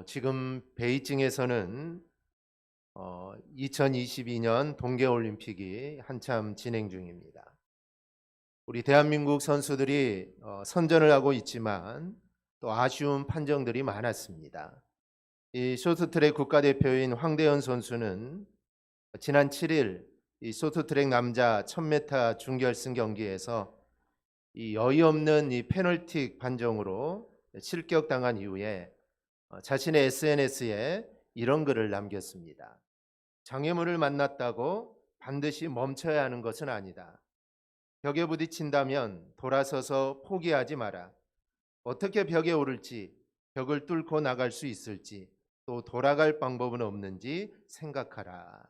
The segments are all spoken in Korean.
지금 베이징에서는 2022년 동계올림픽이 한참 진행 중입니다. 우리 대한민국 선수들이 선전을 하고 있지만 또 아쉬운 판정들이 많았습니다. 이 쇼트트랙 국가대표인 황대현 선수는 지난 7일 이 쇼트트랙 남자 1000m 준결승 경기에서 이 어이없는 이 페널티 판정으로 실격당한 이후에 자신의 SNS에 이런 글을 남겼습니다. 장애물을 만났다고 반드시 멈춰야 하는 것은 아니다. 벽에 부딪힌다면 돌아서서 포기하지 마라. 어떻게 벽에 오를지, 벽을 뚫고 나갈 수 있을지, 또 돌아갈 방법은 없는지 생각하라.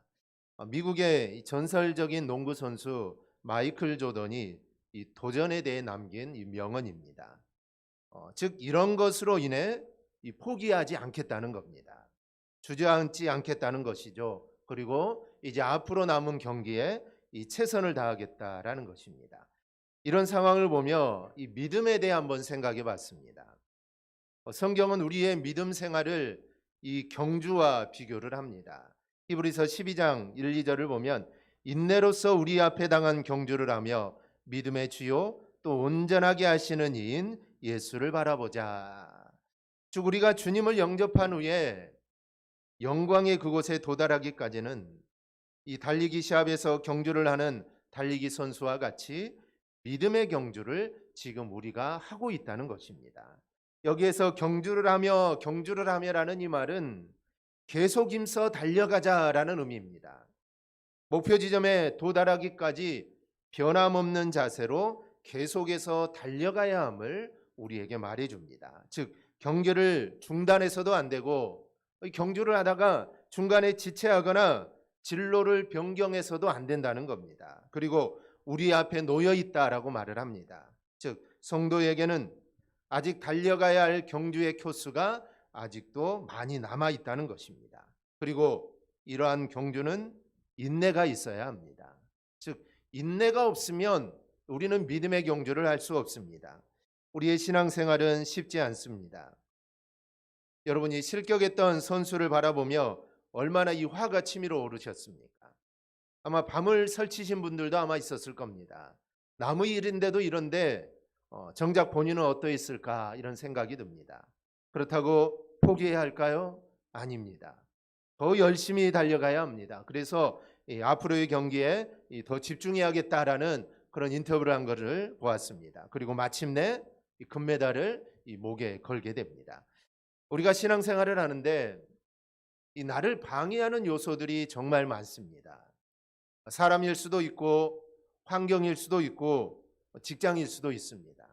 미국의 전설적인 농구 선수 마이클 조던이 이 도전에 대해 남긴 이 명언입니다. 즉 이런 것으로 인해 이 포기하지 않겠다는 겁니다. 주저앉지 않겠다는 것이죠. 그리고 이제 앞으로 남은 경기에 이 최선을 다하겠다라는 것입니다. 이런 상황을 보며 이 믿음에 대해 한번 생각해 봤습니다. 성경은 우리의 믿음 생활을 이 경주와 비교를 합니다. 히브리서 12장 1, 2절을 보면 인내로서 우리 앞에 당한 경주를 하며 믿음의 주요 또 온전하게 하시는 이인 예수를 바라보자. 즉 우리가 주님을 영접한 후에 영광의 그곳에 도달하기까지는 이 달리기 시합에서 경주를 하는 달리기 선수와 같이 믿음의 경주를 지금 우리가 하고 있다는 것입니다. 여기에서 경주를 하며라는 이 말은 계속 힘써 달려가자라는 의미입니다. 목표 지점에 도달하기까지 변함없는 자세로 계속해서 달려가야 함을 우리에게 말해줍니다. 즉 경기를 중단해서도 안 되고 경주를 하다가 중간에 지체하거나 진로를 변경해서도 안 된다는 겁니다. 그리고 우리 앞에 놓여 있다라고 말을 합니다. 즉 성도에게는 아직 달려가야 할 경주의 코스가 아직도 많이 남아 있다는 것입니다. 그리고 이러한 경주는 인내가 있어야 합니다. 즉 인내가 없으면 우리는 믿음의 경주를 할 수 없습니다. 우리의 신앙생활은 쉽지 않습니다. 여러분이 실격했던 선수를 바라보며 얼마나 이 화가 치밀어 오르셨습니까? 아마 밤을 설치신 분들도 아마 있었을 겁니다. 남의 일인데도 이런데 정작 본인은 어떠했을까 이런 생각이 듭니다. 그렇다고 포기해야 할까요? 아닙니다. 더 열심히 달려가야 합니다. 그래서 앞으로의 경기에 더 집중해야겠다라는 그런 인터뷰를 한 것을 보았습니다. 그리고 마침내 금메달을 목에 걸게 됩니다. 우리가 신앙생활을 하는데 이 나를 방해하는 요소들이 정말 많습니다. 사람일 수도 있고 환경일 수도 있고 직장일 수도 있습니다.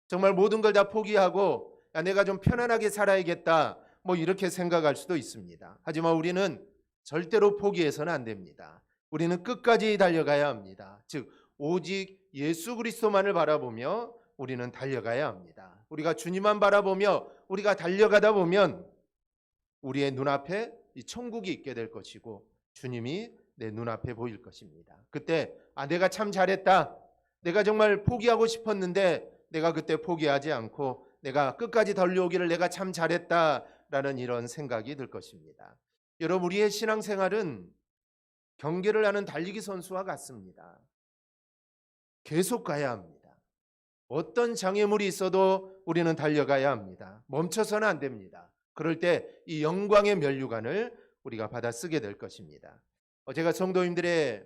정말 모든 걸 다 포기하고 내가 좀 편안하게 살아야겠다 뭐 이렇게 생각할 수도 있습니다. 하지만 우리는 절대로 포기해서는 안 됩니다. 우리는 끝까지 달려가야 합니다. 즉 오직 예수 그리스도만을 바라보며 우리는 달려가야 합니다. 우리가 주님만 바라보며 우리가 달려가다 보면 우리의 눈앞에 이 천국이 있게 될 것이고 주님이 내 눈앞에 보일 것입니다. 그때 내가 참 잘했다. 내가 정말 포기하고 싶었는데 내가 그때 포기하지 않고 내가 끝까지 달려오기를 내가 참 잘했다라는 이런 생각이 들 것입니다. 여러분 우리의 신앙생활은 경기를 하는 달리기 선수와 같습니다. 계속 가야 합니다. 어떤 장애물이 있어도 우리는 달려가야 합니다. 멈춰서는 안 됩니다. 그럴 때 이 영광의 면류관을 우리가 받아 쓰게 될 것입니다. 제가 성도님들의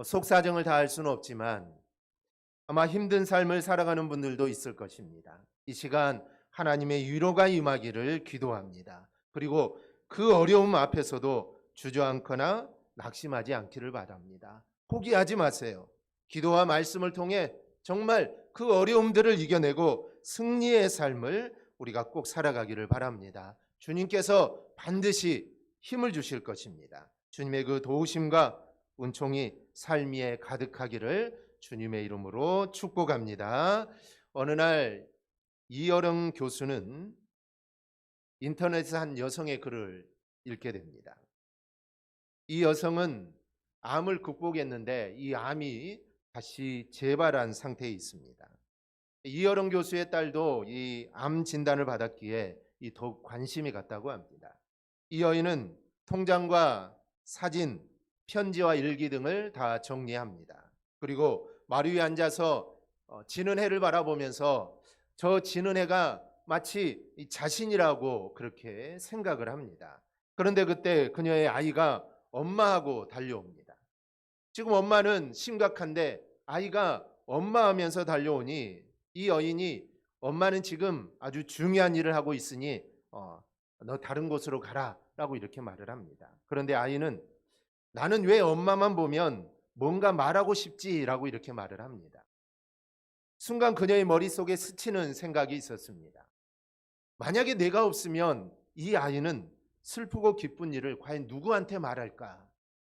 속사정을 다 알 수는 없지만 아마 힘든 삶을 살아가는 분들도 있을 것입니다. 이 시간 하나님의 위로가 임하기를 기도합니다. 그리고 그 어려움 앞에서도 주저앉거나 낙심하지 않기를 바랍니다. 포기하지 마세요. 기도와 말씀을 통해 정말 그 어려움들을 이겨내고 승리의 삶을 우리가 꼭 살아가기를 바랍니다. 주님께서 반드시 힘을 주실 것입니다. 주님의 그 도우심과 은총이 삶 위에 가득하기를 주님의 이름으로 축복합니다. 어느 날 이여령 교수는 인터넷에서 한 여성의 글을 읽게 됩니다. 이 여성은 암을 극복했는데 이 암이 다시 재발한 상태에 있습니다. 이여령 교수의 딸도 이 암 진단을 받았기에 더욱 관심이 갔다고 합니다. 이 여인은 통장과 사진, 편지와 일기 등을 다 정리합니다. 그리고 마루 위에 앉아서 지는 해를 바라보면서 저 지는 해가 마치 자신이라고 그렇게 생각을 합니다. 그런데 그때 그녀의 아이가 엄마하고 달려옵니다. 지금 엄마는 심각한데 아이가 엄마하면서 달려오니 이 여인이 엄마는 지금 아주 중요한 일을 하고 있으니 너 다른 곳으로 가라라고 이렇게 말을 합니다. 그런데 아이는 나는 왜 엄마만 보면 뭔가 말하고 싶지라고 이렇게 말을 합니다. 순간 그녀의 머릿속에 스치는 생각이 있었습니다. 만약에 내가 없으면 이 아이는 슬프고 기쁜 일을 과연 누구한테 말할까?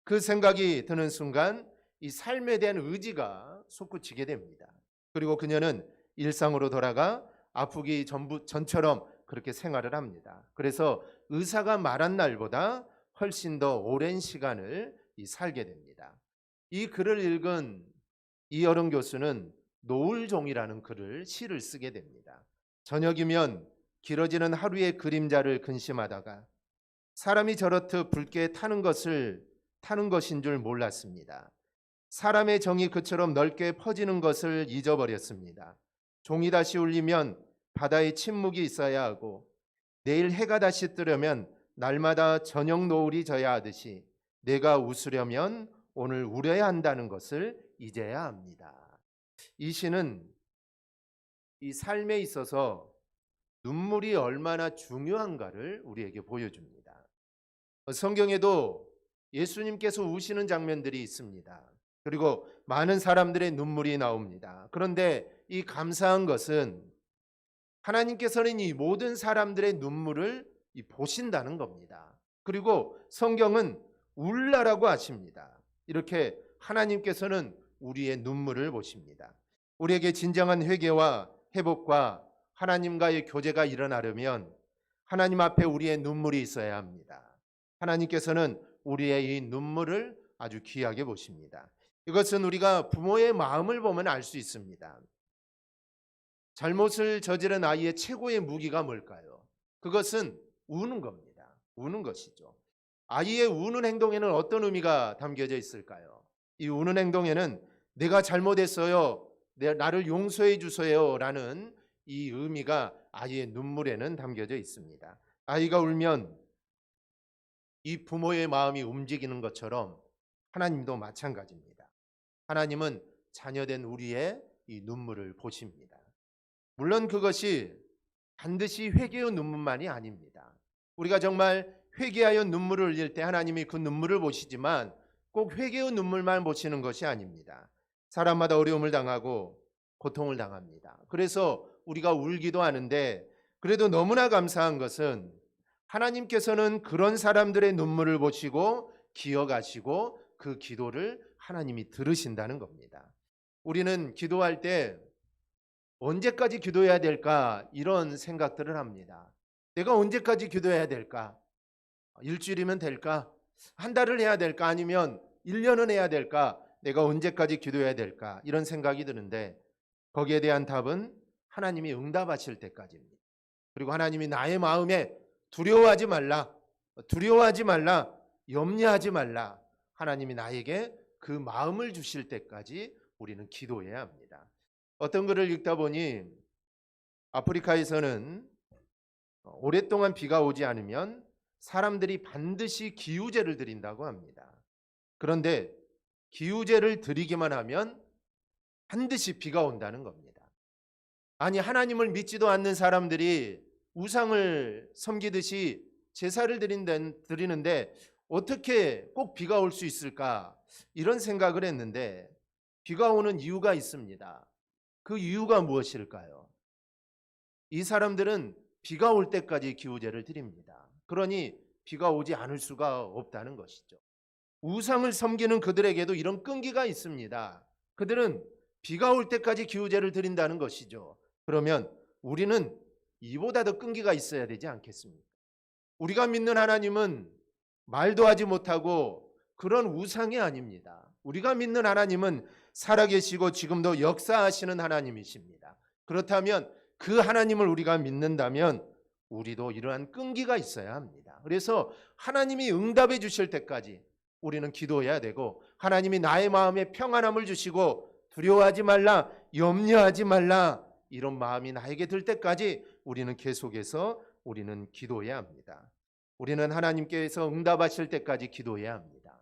그 생각이 드는 순간 이 삶에 대한 의지가 솟구치게 됩니다. 그리고 그녀는 일상으로 돌아가 아프기 전처럼 그렇게 생활을 합니다. 그래서 의사가 말한 날보다 훨씬 더 오랜 시간을 살게 됩니다. 이 글을 읽은 이여름 교수는 노을종이라는 시를 쓰게 됩니다. 저녁이면 길어지는 하루의 그림자를 근심하다가 사람이 저렇듯 붉게 타는 것인 줄 몰랐습니다. 사람의 정이 그처럼 넓게 퍼지는 것을 잊어버렸습니다. 종이 다시 울리면 바다에 침묵이 있어야 하고 내일 해가 다시 뜨려면 날마다 저녁 노을이 져야 하듯이 내가 웃으려면 오늘 울어야 한다는 것을 잊어야 합니다. 이 시는 이 삶에 있어서 눈물이 얼마나 중요한가를 우리에게 보여줍니다. 성경에도 예수님께서 우시는 장면들이 있습니다. 그리고 많은 사람들의 눈물이 나옵니다. 그런데 이 감사한 것은 하나님께서는 이 모든 사람들의 눈물을 보신다는 겁니다. 그리고 성경은 울라라고 하십니다. 이렇게 하나님께서는 우리의 눈물을 보십니다. 우리에게 진정한 회개와 회복과 하나님과의 교제가 일어나려면 하나님 앞에 우리의 눈물이 있어야 합니다. 하나님께서는 우리의 이 눈물을 아주 귀하게 보십니다. 이것은 우리가 부모의 마음을 보면 알 수 있습니다. 잘못을 저지른 아이의 최고의 무기가 뭘까요? 그것은 우는 겁니다. 우는 것이죠. 아이의 우는 행동에는 어떤 의미가 담겨져 있을까요? 이 우는 행동에는 내가 잘못했어요, 나를 용서해 주세요 라는 이 의미가 아이의 눈물에는 담겨져 있습니다. 아이가 울면 이 부모의 마음이 움직이는 것처럼 하나님도 마찬가지입니다. 하나님은 자녀된 우리의 이 눈물을 보십니다. 물론 그것이 반드시 회개의 눈물만이 아닙니다. 우리가 정말 회개하여 눈물을 흘릴 때 하나님이 그 눈물을 보시지만 꼭 회개의 눈물만 보시는 것이 아닙니다. 사람마다 어려움을 당하고 고통을 당합니다. 그래서 우리가 울기도 하는데 그래도 너무나 감사한 것은 하나님께서는 그런 사람들의 눈물을 보시고 기억하시고 그 기도를 하나님이 들으신다는 겁니다. 우리는 기도할 때 언제까지 기도해야 될까 이런 생각들을 합니다. 내가 언제까지 기도해야 될까? 일주일이면 될까? 한 달을 해야 될까? 아니면 1년은 해야 될까? 내가 언제까지 기도해야 될까? 이런 생각이 드는데 거기에 대한 답은 하나님이 응답하실 때까지입니다. 그리고 하나님이 나의 마음에 두려워하지 말라, 염려하지 말라. 하나님이 나에게 그 마음을 주실 때까지 우리는 기도해야 합니다. 어떤 글을 읽다 보니 아프리카에서는 오랫동안 비가 오지 않으면 사람들이 반드시 기우제를 드린다고 합니다. 그런데 기우제를 드리기만 하면 반드시 비가 온다는 겁니다. 아니, 하나님을 믿지도 않는 사람들이 우상을 섬기듯이 제사를 드리는데 어떻게 꼭 비가 올 수 있을까? 이런 생각을 했는데 비가 오는 이유가 있습니다. 그 이유가 무엇일까요? 이 사람들은 비가 올 때까지 기우제를 드립니다. 그러니 비가 오지 않을 수가 없다는 것이죠. 우상을 섬기는 그들에게도 이런 끈기가 있습니다. 그들은 비가 올 때까지 기우제를 드린다는 것이죠. 그러면 우리는 이보다 더 끈기가 있어야 되지 않겠습니까? 우리가 믿는 하나님은 말도 하지 못하고 그런 우상이 아닙니다. 우리가 믿는 하나님은 살아계시고 지금도 역사하시는 하나님이십니다. 그렇다면 그 하나님을 우리가 믿는다면 우리도 이러한 끈기가 있어야 합니다. 그래서 하나님이 응답해 주실 때까지 우리는 기도해야 되고, 하나님이 나의 마음에 평안함을 주시고 두려워하지 말라, 염려하지 말라, 이런 마음이 나에게 들 때까지 우리는 계속해서 우리는 기도해야 합니다. 우리는 하나님께서 응답하실 때까지 기도해야 합니다.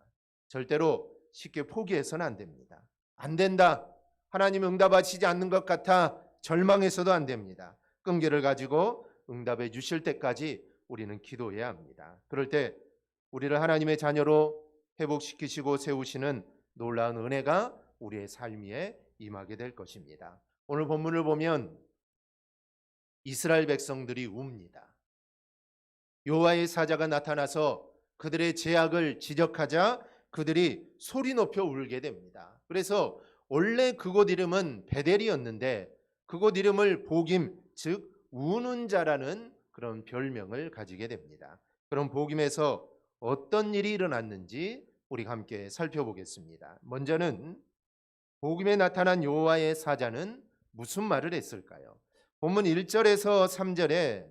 절대로 쉽게 포기해서는 안 됩니다. 안 된다, 하나님 응답하시지 않는 것 같아 절망해서도 안 됩니다. 끈기를 가지고 응답해 주실 때까지 우리는 기도해야 합니다. 그럴 때 우리를 하나님의 자녀로 회복시키시고 세우시는 놀라운 은혜가 우리의 삶 위에 임하게 될 것입니다. 오늘 본문을 보면 이스라엘 백성들이 웁니다. 여호와의 사자가 나타나서 그들의 죄악을 지적하자 그들이 소리 높여 울게 됩니다. 그래서 원래 그곳 이름은 베델이었는데 그곳 이름을 복임, 즉 우는 자라는 그런 별명을 가지게 됩니다. 그럼 복임에서 어떤 일이 일어났는지 우리가 함께 살펴보겠습니다. 먼저는 복임에 나타난 여호와의 사자는 무슨 말을 했을까요? 본문 1절에서 3절에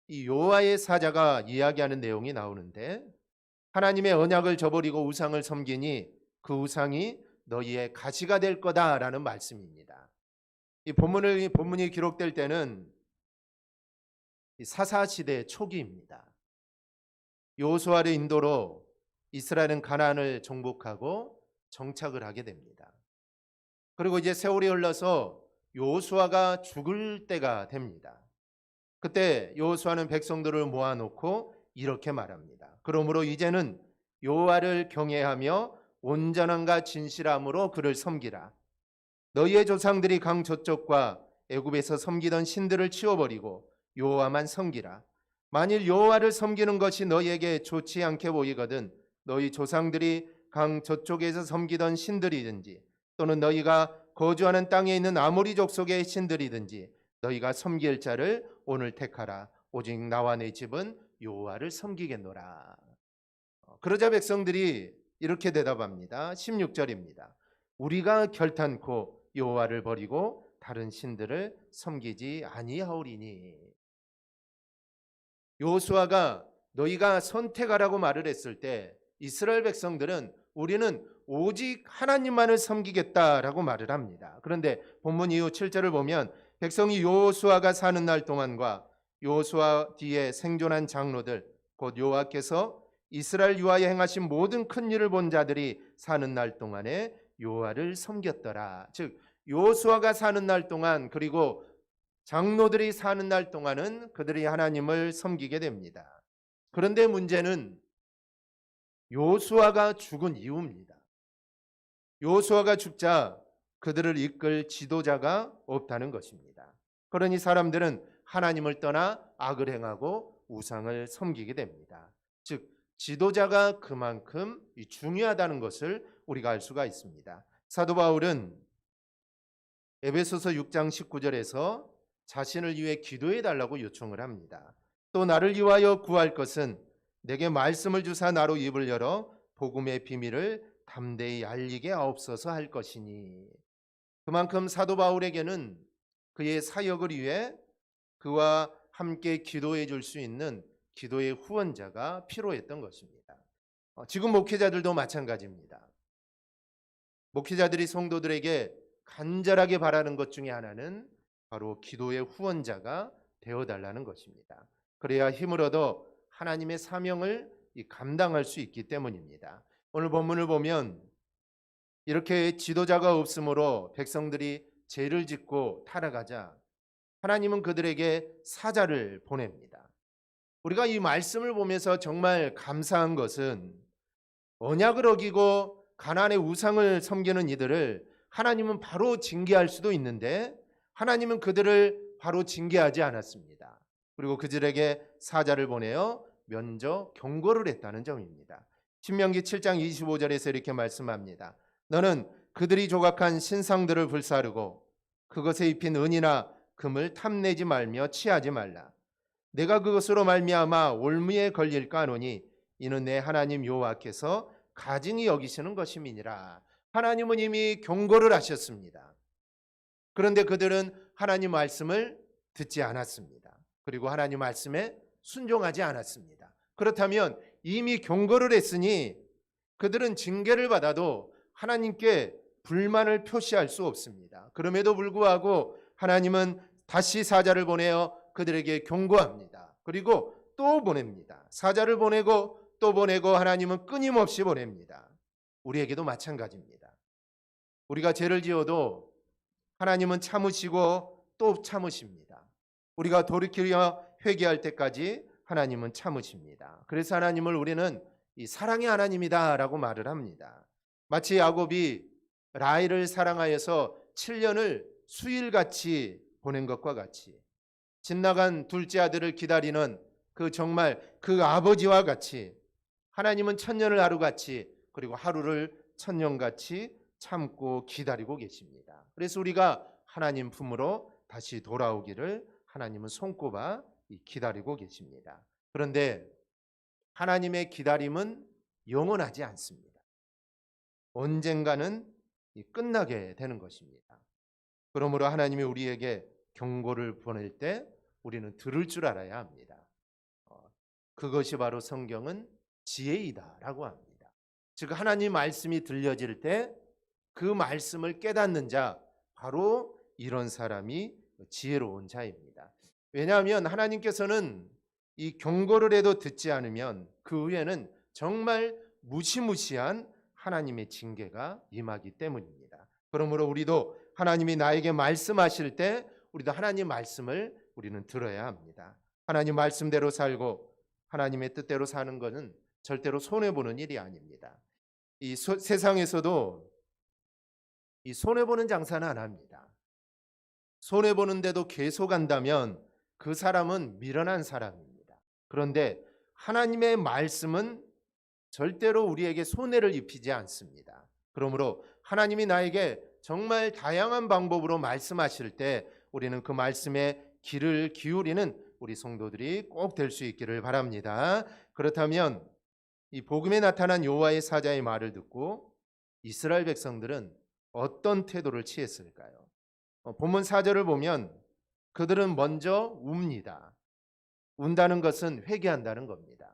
이 여호와의 사자가 이야기하는 내용이 나오는데, 하나님의 언약을 저버리고 우상을 섬기니 그 우상이 너희의 가시가 될 거다라는 말씀입니다. 이 본문이 기록될 때는 사사 시대 초기입니다. 여호수아의 인도로 이스라엘은 가나안을 정복하고 정착을 하게 됩니다. 그리고 이제 세월이 흘러서 여호수아가 죽을 때가 됩니다. 그때 여호수아는 백성들을 모아놓고 이렇게 말합니다. 그러므로 이제는 여호와를 경외하며 온전함과 진실함으로 그를 섬기라. 너희의 조상들이 강 저쪽과 애굽에서 섬기던 신들을 치워버리고 여호와만 섬기라. 만일 여호와를 섬기는 것이 너희에게 좋지 않게 보이거든 너희 조상들이 강 저쪽에서 섬기던 신들이든지 또는 너희가 거주하는 땅에 있는 아모리 족속의 신들이든지 너희가 섬길 자를 오늘 택하라. 오직 나와 내 집은 여호와를 섬기겠노라. 그러자 백성들이 이렇게 대답합니다. 16절입니다. 우리가 결탄코 여호와를 버리고 다른 신들을 섬기지 아니하오리니. 여호수아가 너희가 선택하라고 말을 했을 때 이스라엘 백성들은 우리는 오직 하나님만을 섬기겠다라고 말을 합니다. 그런데 본문 이후 7절을 보면 백성이 여호수아가 사는 날 동안과 여호수아 뒤에 생존한 장로들 곧 여호와께서 이스라엘 위하여 행하신 모든 큰 일을 본 자들이 사는 날 동안에 여호와를 섬겼더라. 즉 여호수아가 사는 날 동안 그리고 장로들이 사는 날 동안은 그들이 하나님을 섬기게 됩니다. 그런데 문제는 여호수아가 죽은 이후입니다. 여호수아가 죽자 그들을 이끌 지도자가 없다는 것입니다. 그러니 사람들은 하나님을 떠나 악을 행하고 우상을 섬기게 됩니다. 즉 지도자가 그만큼 중요하다는 것을 우리가 알 수가 있습니다. 사도 바울은 에베소서 6장 19절에서 자신을 위해 기도해 달라고 요청을 합니다. 또 나를 위하여 구할 것은 내게 말씀을 주사 나로 입을 열어 복음의 비밀을 담대히 알리게 하옵소서 할 것이니. 그만큼 사도 바울에게는 그의 사역을 위해 그와 함께 기도해 줄 수 있는 기도의 후원자가 필요했던 것입니다. 지금 목회자들도 마찬가지입니다. 목회자들이 성도들에게 간절하게 바라는 것 중에 하나는 바로 기도의 후원자가 되어달라는 것입니다. 그래야 힘을 얻어 하나님의 사명을 감당할 수 있기 때문입니다. 오늘 본문을 보면 이렇게 지도자가 없으므로 백성들이 죄를 짓고 타락하자 하나님은 그들에게 사자를 보냅니다. 우리가 이 말씀을 보면서 정말 감사한 것은 언약을 어기고 가나안의 우상을 섬기는 이들을 하나님은 바로 징계할 수도 있는데 하나님은 그들을 바로 징계하지 않았습니다. 그리고 그들에게 사자를 보내어 먼저 경고를 했다는 점입니다. 신명기 7장 25절에서 이렇게 말씀합니다. 너는 그들이 조각한 신상들을 불사르고 그것에 입힌 은이나 금을 탐내지 말며 취하지 말라. 내가 그것으로 말미암아 올무에 걸릴까 하노니 이는 내 하나님 여호와께서 가증히 여기시는 것임이니라. 하나님은 이미 경고를 하셨습니다. 그런데 그들은 하나님 말씀을 듣지 않았습니다. 그리고 하나님 말씀에 순종하지 않았습니다. 그렇다면 이미 경고를 했으니 그들은 징계를 받아도 하나님께 불만을 표시할 수 없습니다. 그럼에도 불구하고 하나님은 다시 사자를 보내어 그들에게 경고합니다. 그리고 또 보냅니다. 사자를 보내고 또 보내고 하나님은 끊임없이 보냅니다. 우리에게도 마찬가지입니다. 우리가 죄를 지어도 하나님은 참으시고 또 참으십니다. 우리가 돌이키려 회개할 때까지 하나님은 참으십니다. 그래서 하나님을 우리는 이 사랑의 하나님이다라고 말을 합니다. 마치 야곱이 라헬을 사랑하여서 7년을 수일같이 보낸 것과 같이 집 나간 둘째 아들을 기다리는 정말 그 아버지와 같이 하나님은 천년을 하루같이 그리고 하루를 천년같이 참고 기다리고 계십니다. 그래서 우리가 하나님 품으로 다시 돌아오기를 하나님은 손꼽아 기다리고 계십니다. 그런데 하나님의 기다림은 영원하지 않습니다. 언젠가는 끝나게 되는 것입니다. 그러므로 하나님이 우리에게 경고를 보낼 때 우리는 들을 줄 알아야 합니다. 그것이 바로 성경은 지혜이다라고 합니다. 즉 하나님 말씀이 들려질 때 그 말씀을 깨닫는 자, 바로 이런 사람이 지혜로운 자입니다. 왜냐하면 하나님께서는 이 경고를 해도 듣지 않으면 그 후에는 정말 무시무시한 하나님의 징계가 임하기 때문입니다. 그러므로 우리도 하나님이 나에게 말씀하실 때 우리도 하나님 말씀을 우리는 들어야 합니다. 하나님 말씀대로 살고 하나님의 뜻대로 사는 것은 절대로 손해보는 일이 아닙니다. 이 세상에서도 이 손해보는 장사는 안 합니다. 손해보는데도 계속 한다면 그 사람은 미련한 사람입니다. 그런데 하나님의 말씀은 절대로 우리에게 손해를 입히지 않습니다. 그러므로 하나님이 나에게 정말 다양한 방법으로 말씀하실 때 우리는 그 말씀에 귀를 기울이는 우리 성도들이 꼭 될 수 있기를 바랍니다. 그렇다면 이 복음에 나타난 여호와의 사자의 말을 듣고 이스라엘 백성들은 어떤 태도를 취했을까요? 본문 4절을 보면 그들은 먼저 웁니다. 운다는 것은 회개한다는 겁니다.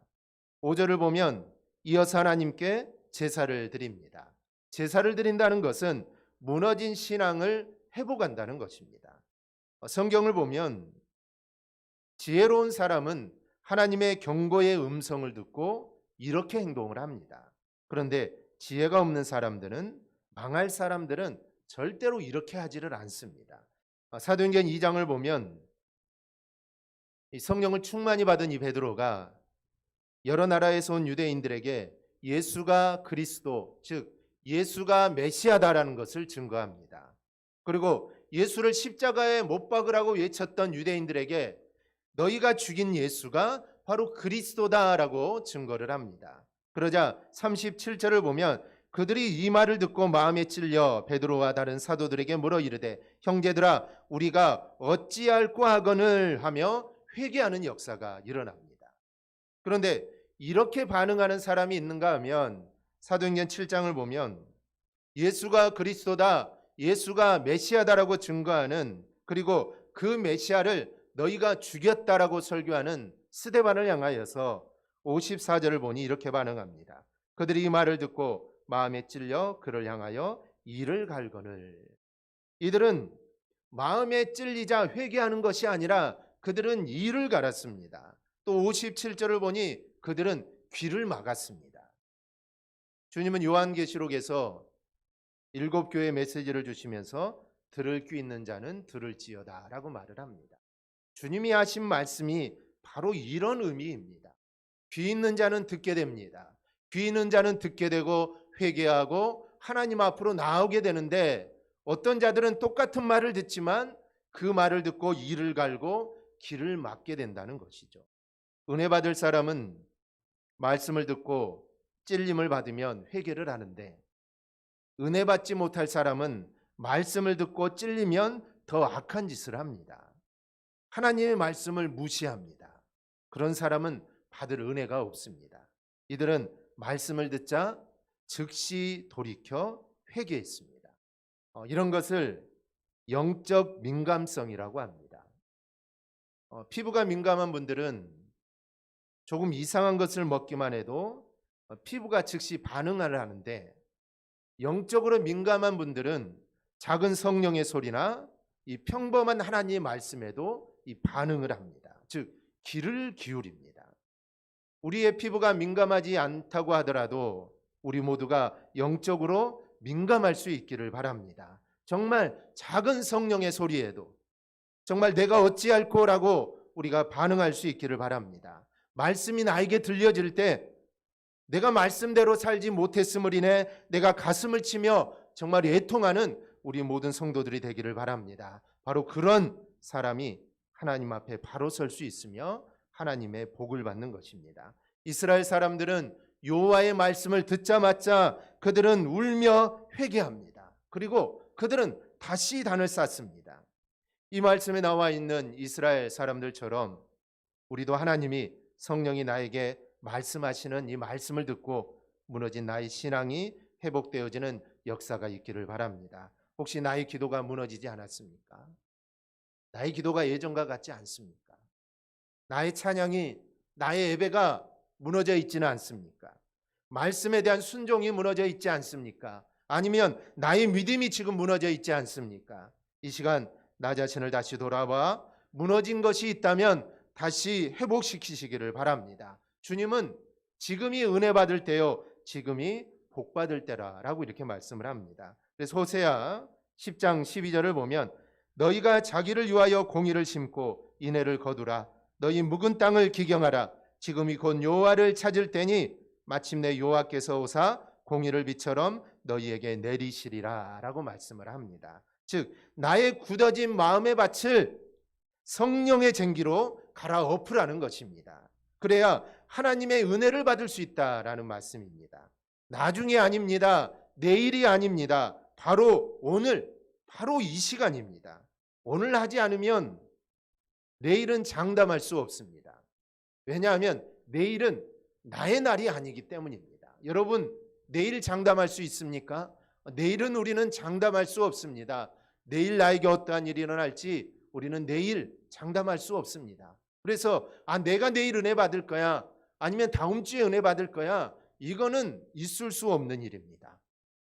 5절을 보면 이어서 하나님께 제사를 드립니다. 제사를 드린다는 것은 무너진 신앙을 회복한다는 것입니다. 성경을 보면 지혜로운 사람은 하나님의 경고의 음성을 듣고 이렇게 행동을 합니다. 그런데 지혜가 없는 사람들은, 망할 사람들은 절대로 이렇게 하지를 않습니다. 사도행전 2장을 보면 이 성령을 충만히 받은 이 베드로가 여러 나라에서 온 유대인들에게 예수가 그리스도, 즉 예수가 메시아다라는 것을 증거합니다. 그리고 예수를 십자가에 못 박으라고 외쳤던 유대인들에게 너희가 죽인 예수가 바로 그리스도다라고 증거를 합니다. 그러자 37절을 보면 그들이 이 말을 듣고 마음에 찔려 베드로와 다른 사도들에게 물어 이르되 형제들아 우리가 어찌할꼬 하거늘 하며 회개하는 역사가 일어납니다. 그런데 이렇게 반응하는 사람이 있는가 하면 사도행전 7장을 보면 예수가 그리스도다, 예수가 메시아다라고 증거하는, 그리고 그 메시아를 너희가 죽였다라고 설교하는 스데반을 향하여서 54절을 보니 이렇게 반응합니다. 그들이 이 말을 듣고 마음에 찔려 그를 향하여 이를 갈거늘. 이들은 마음에 찔리자 회개하는 것이 아니라 그들은 이를 갈았습니다. 또 57절을 보니 그들은 귀를 막았습니다. 주님은 요한계시록에서 7교회 메시지를 주시면서 들을 귀 있는 자는 들을지어다 라고 말을 합니다. 주님이 하신 말씀이 바로 이런 의미입니다. 귀 있는 자는 듣게 됩니다. 귀 있는 자는 듣게 되고 회개하고 하나님 앞으로 나오게 되는데, 어떤 자들은 똑같은 말을 듣지만 그 말을 듣고 이를 갈고 귀를 막게 된다는 것이죠. 은혜 받을 사람은 말씀을 듣고 찔림을 받으면 회개를 하는데, 은혜 받지 못할 사람은 말씀을 듣고 찔리면 더 악한 짓을 합니다. 하나님의 말씀을 무시합니다. 그런 사람은 받을 은혜가 없습니다. 이들은 말씀을 듣자 즉시 돌이켜 회개했습니다. 이런 것을 영적 민감성이라고 합니다. 피부가 민감한 분들은 조금 이상한 것을 먹기만 해도 피부가 즉시 반응을 하는데, 영적으로 민감한 분들은 작은 성령의 소리나 이 평범한 하나님의 말씀에도 이 반응을 합니다. 즉 귀를 기울입니다. 우리의 피부가 민감하지 않다고 하더라도 우리 모두가 영적으로 민감할 수 있기를 바랍니다. 정말 작은 성령의 소리에도 정말 내가 어찌할꼬라고 우리가 반응할 수 있기를 바랍니다. 말씀이 나에게 들려질 때 내가 말씀대로 살지 못했음을 인해 내가 가슴을 치며 정말 애통하는 우리 모든 성도들이 되기를 바랍니다. 바로 그런 사람이 하나님 앞에 바로 설 수 있으며 하나님의 복을 받는 것입니다. 이스라엘 사람들은 여호와의 말씀을 듣자마자 그들은 울며 회개합니다. 그리고 그들은 다시 단을 쌓습니다. 이 말씀에 나와 있는 이스라엘 사람들처럼 우리도 하나님이 성령이 나에게 말씀하시는 이 말씀을 듣고 무너진 나의 신앙이 회복되어지는 역사가 있기를 바랍니다. 혹시 나의 기도가 무너지지 않았습니까? 나의 기도가 예전과 같지 않습니까? 나의 찬양이, 나의 예배가 무너져 있지는 않습니까? 말씀에 대한 순종이 무너져 있지 않습니까? 아니면 나의 믿음이 지금 무너져 있지 않습니까? 이 시간 나 자신을 다시 돌아봐 무너진 것이 있다면 다시 회복시키시기를 바랍니다. 주님은 지금이 은혜 받을 때요, 지금이 복 받을 때라라고 이렇게 말씀을 합니다. 그래서 호세아 10장 12절을 보면 너희가 자기를 위하여 공의를 심고 인애를 거두라. 너희 묵은 땅을 기경하라. 지금이 곧 여호와를 찾을 때니 마침내 여호와께서 오사 공의를 비처럼 너희에게 내리시리라 라고 말씀을 합니다. 즉 나의 굳어진 마음의 밭을 성령의 쟁기로 갈아엎으라는 것입니다. 그래야 하나님의 은혜를 받을 수 있다라는 말씀입니다. 나중에 아닙니다. 내일이 아닙니다. 바로 오늘, 바로 이 시간입니다. 오늘 하지 않으면 내일은 장담할 수 없습니다. 왜냐하면 내일은 나의 날이 아니기 때문입니다. 여러분, 내일 장담할 수 있습니까? 내일은 우리는 장담할 수 없습니다. 내일 나에게 어떠한 일이 일어날지 우리는 내일 장담할 수 없습니다. 그래서 내가 내일 은혜 받을 거야, 아니면 다음 주에 은혜 받을 거야, 이거는 있을 수 없는 일입니다.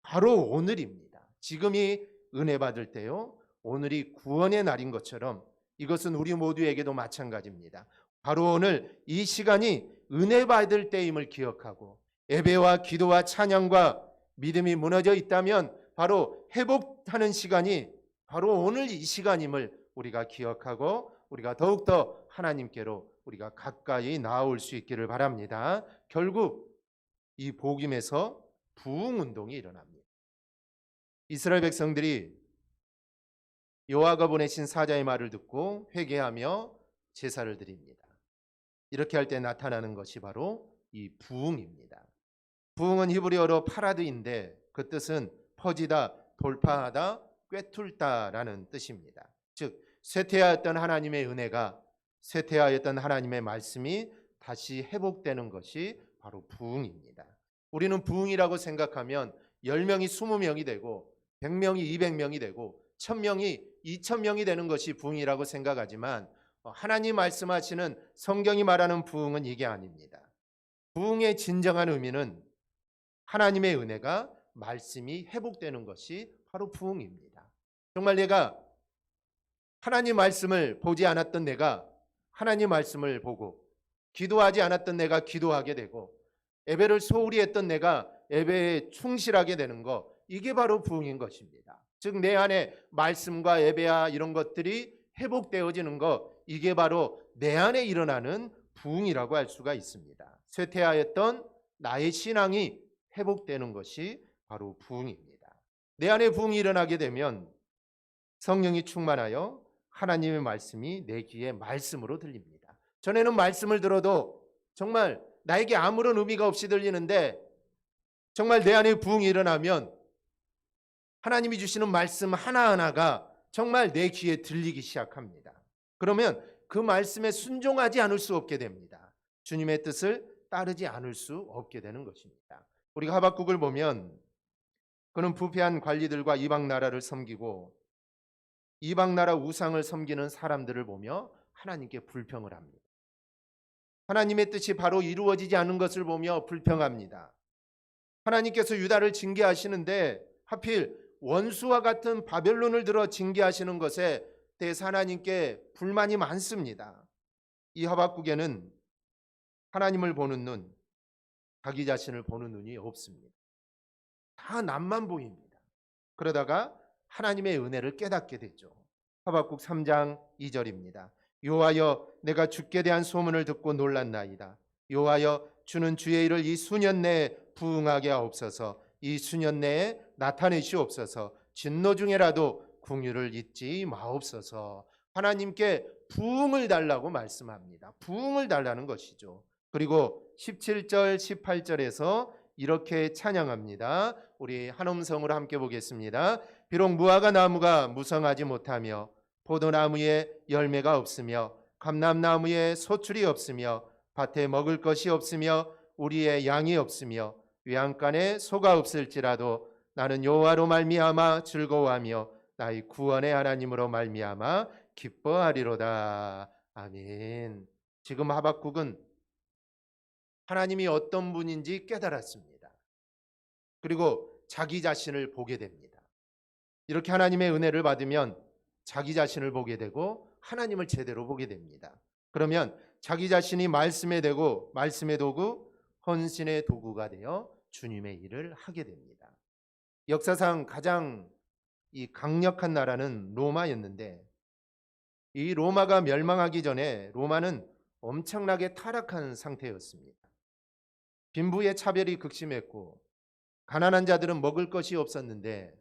바로 오늘입니다. 지금이 은혜 받을 때요, 오늘이 구원의 날인 것처럼 이것은 우리 모두에게도 마찬가지입니다. 바로 오늘 이 시간이 은혜 받을 때임을 기억하고 예배와 기도와 찬양과 믿음이 무너져 있다면 바로 회복하는 시간이 바로 오늘 이 시간임을 우리가 기억하고 우리가 더욱더 하나님께로 우리가 가까이 나아올 수 있기를 바랍니다. 결국 이 복음에서 부흥운동이 일어납니다. 이스라엘 백성들이 여호와가 보내신 사자의 말을 듣고 회개하며 제사를 드립니다. 이렇게 할 때 나타나는 것이 바로 이 부흥입니다. 부흥은 히브리어로 파라드인데 그 뜻은 퍼지다, 돌파하다, 꿰뚫다라는 뜻입니다. 즉 쇠퇴하였던 하나님의 은혜가, 쇠퇴하였던 하나님의 말씀이 다시 회복되는 것이 바로 부흥입니다. 우리는 부흥이라고 생각하면 10명이 20명이 되고 100명이 200명이 되고 1000명이 2000명이 되는 것이 부흥이라고 생각하지만 하나님 말씀하시는 성경이 말하는 부흥은 이게 아닙니다. 부흥의 진정한 의미는 하나님의 은혜가, 말씀이 회복되는 것이 바로 부흥입니다. 정말 내가 하나님 말씀을 보지 않았던 내가 하나님 말씀을 보고, 기도하지 않았던 내가 기도하게 되고, 예배를 소홀히 했던 내가 예배에 충실하게 되는 것, 이게 바로 부흥인 것입니다. 즉 내 안에 말씀과 예배와 이런 것들이 회복되어지는 것, 이게 바로 내 안에 일어나는 부흥이라고 할 수가 있습니다. 쇠퇴하였던 나의 신앙이 회복되는 것이 바로 부흥입니다. 내 안에 부흥이 일어나게 되면 성령이 충만하여 하나님의 말씀이 내 귀에 말씀으로 들립니다. 전에는 말씀을 들어도 정말 나에게 아무런 의미가 없이 들리는데, 정말 내 안에 부흥이 일어나면 하나님이 주시는 말씀 하나하나가 정말 내 귀에 들리기 시작합니다. 그러면 그 말씀에 순종하지 않을 수 없게 됩니다. 주님의 뜻을 따르지 않을 수 없게 되는 것입니다. 우리가 하박국을 보면 그는 부패한 관리들과 이방 나라를 섬기고 이방 나라 우상을 섬기는 사람들을 보며 하나님께 불평을 합니다. 하나님의 뜻이 바로 이루어지지 않는 것을 보며 불평합니다. 하나님께서 유다를 징계하시는데 하필 원수와 같은 바벨론을 들어 징계하시는 것에 대해서 하나님께 불만이 많습니다. 이 하박국에는 하나님을 보는 눈, 자기 자신을 보는 눈이 없습니다. 다 남만 보입니다. 그러다가 하나님의 은혜를 깨닫게 되죠. 하박국 3장 2절입니다. 여호와여, 내가 주께 대한 소문을 듣고 놀랐나이다. 여호와여, 주는 주의 일을 이 수년 내에 부응하게 하옵소서. 이 수년 내에 나타내시옵소서. 진노 중에라도 긍휼을 잊지 마옵소서. 하나님께 부응을 달라고 말씀합니다. 부응을 달라는 것이죠. 그리고 17절 18절에서 이렇게 찬양합니다. 우리 한 음성으로 함께 보겠습니다. 비록 무화과 나무가 무성하지 못하며 포도나무에 열매가 없으며 감람나무에 소출이 없으며 밭에 먹을 것이 없으며 우리의 양이 없으며 외양간에 소가 없을지라도 나는 여호와로 말미암아 즐거워하며 나의 구원의 하나님으로 말미암아 기뻐하리로다. 아멘. 지금 하박국은 하나님이 어떤 분인지 깨달았습니다. 그리고 자기 자신을 보게 됩니다. 이렇게 하나님의 은혜를 받으면 자기 자신을 보게 되고 하나님을 제대로 보게 됩니다. 그러면 자기 자신이 말씀의 되고 말씀의 도구, 헌신의 도구가 되어 주님의 일을 하게 됩니다. 역사상 가장 이 강력한 나라는 로마였는데 이 로마가 멸망하기 전에 로마는 엄청나게 타락한 상태였습니다. 빈부의 차별이 극심했고 가난한 자들은 먹을 것이 없었는데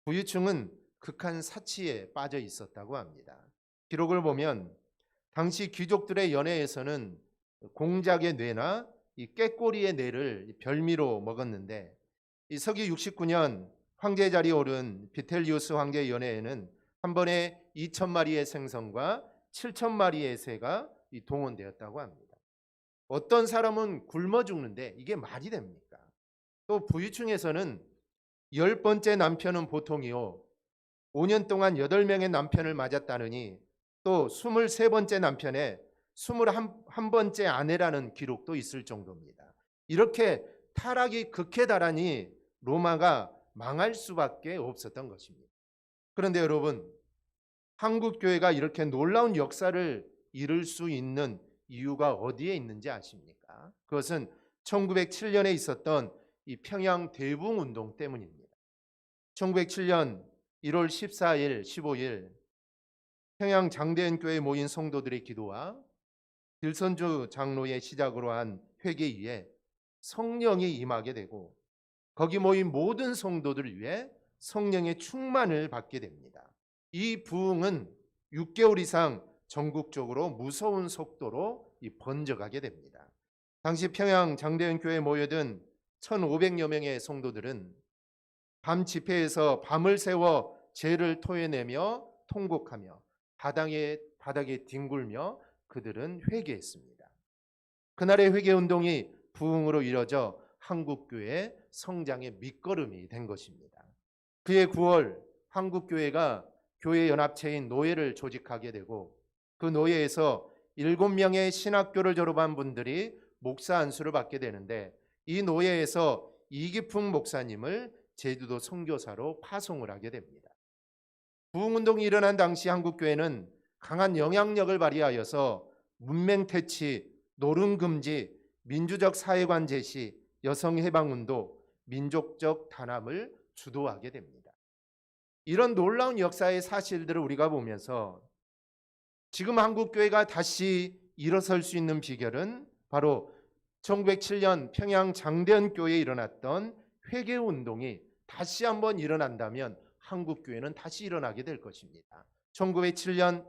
부유층은 극한 사치에 빠져 있었다고 합니다. 기록을 보면 당시 귀족들의 연회에서는 공작의 뇌나 이 꾀꼬리의 뇌를 별미로 먹었는데 이 서기 69년 황제 자리에 오른 비텔리우스 황제의 연회에는 한 번에 2,000마리의 생선과 7,000마리의 새가 동원되었다고 합니다. 어떤 사람은 굶어 죽는데 이게 말이 됩니까? 또 부유층에서는 10번째 남편은 보통이요 5년 동안 8명의 남편을 맞았다느니 또 23번째 남편에 21번째 아내라는 기록도 있을 정도입니다. 이렇게 타락이 극에 달하니 로마가 망할 수밖에 없었던 것입니다. 그런데 여러분, 한국 교회가 이렇게 놀라운 역사를 이룰 수 있는 이유가 어디에 있는지 아십니까? 그것은 1907년에 있었던 이 평양 대붕 운동 때문입니다. 1907년 1월 14일, 15일 평양 장대현 교회에 모인 성도들의 기도와 길선주 장로의 시작으로 한 회개에 성령이 임하게 되고 거기 모인 모든 성도들을 위해 성령의 충만을 받게 됩니다. 이 부흥은 6개월 이상 전국적으로 무서운 속도로 번져가게 됩니다. 당시 평양 장대현 교회에 모여든 1,500여 명의 성도들은 밤 집회에서 밤을 새워 죄를 토해내며 통곡하며 바닥에 뒹굴며 그들은 회개했습니다. 그날의 회개운동이 부흥으로 이뤄져 한국교회의 성장의 밑거름이 된 것입니다. 그해 9월 한국교회가 교회연합체인 노예를 조직하게 되고 그 노예에서 7명의 신학교를 졸업한 분들이 목사 안수를 받게 되는데 이 노예에서 이기풍 목사님을 제주도 선교사로 파송을 하게 됩니다. 부흥운동이 일어난 당시 한국교회는 강한 영향력을 발휘하여서 문맹퇴치, 노름금지, 민주적 사회관 제시, 여성해방운동, 민족적 단합을 주도하게 됩니다. 이런 놀라운 역사의 사실들을 우리가 보면서 지금 한국교회가 다시 일어설 수 있는 비결은 바로 1907년 평양 장대현 교회에 일어났던 회개운동이 다시 한번 일어난다면 한국교회는 다시 일어나게 될 것입니다. 1907년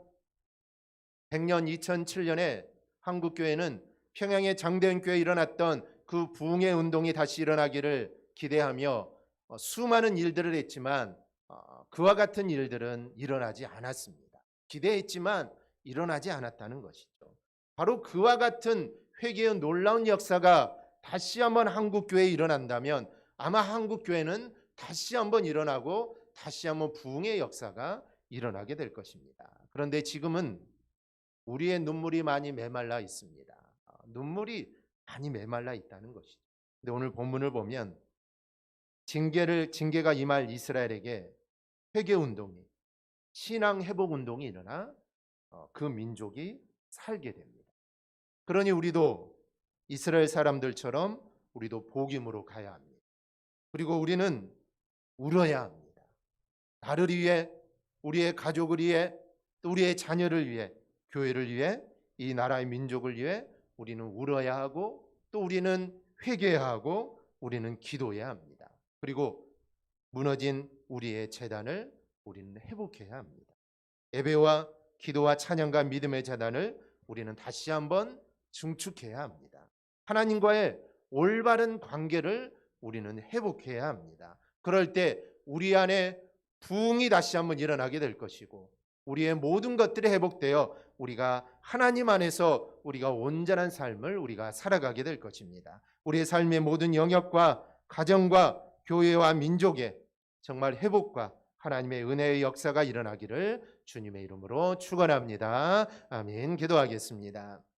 100년 2007년에 한국교회는 평양의 장대현 교회에 일어났던 그 부흥의 운동이 다시 일어나기를 기대하며 수많은 일들을 했지만 그와 같은 일들은 일어나지 않았습니다. 기대했지만 일어나지 않았다는 것이죠. 바로 그와 같은 회개의 놀라운 역사가 다시 한번 한국교회에 일어난다면 아마 한국교회는 다시 한번 일어나고 다시 한번 부흥의 역사가 일어나게 될 것입니다. 그런데 지금은 우리의 눈물이 많이 메말라 있습니다. 눈물이 많이 메말라 있다는 것이죠. 근데 오늘 본문을 보면 징계가 임할 이스라엘에게 회개 운동이, 신앙 회복 운동이 일어나 그 민족이 살게 됩니다. 그러니 우리도 이스라엘 사람들처럼 우리도 복임으로 가야 합니다. 그리고 우리는 울어야 합니다. 나를 위해, 우리의 가족을 위해, 또 우리의 자녀를 위해, 교회를 위해, 이 나라의 민족을 위해 우리는 울어야 하고, 또 우리는 회개해야 하고, 우리는 기도해야 합니다. 그리고 무너진 우리의 재단을 우리는 회복해야 합니다. 예배와 기도와 찬양과 믿음의 재단을 우리는 다시 한번 증축해야 합니다. 하나님과의 올바른 관계를 우리는 회복해야 합니다. 그럴 때 우리 안에 부흥이 다시 한번 일어나게 될 것이고, 우리의 모든 것들이 회복되어 우리가 하나님 안에서 우리가 온전한 삶을 우리가 살아가게 될 것입니다. 우리의 삶의 모든 영역과 가정과 교회와 민족에 정말 회복과 하나님의 은혜의 역사가 일어나기를 주님의 이름으로 축원합니다. 아멘. 기도하겠습니다.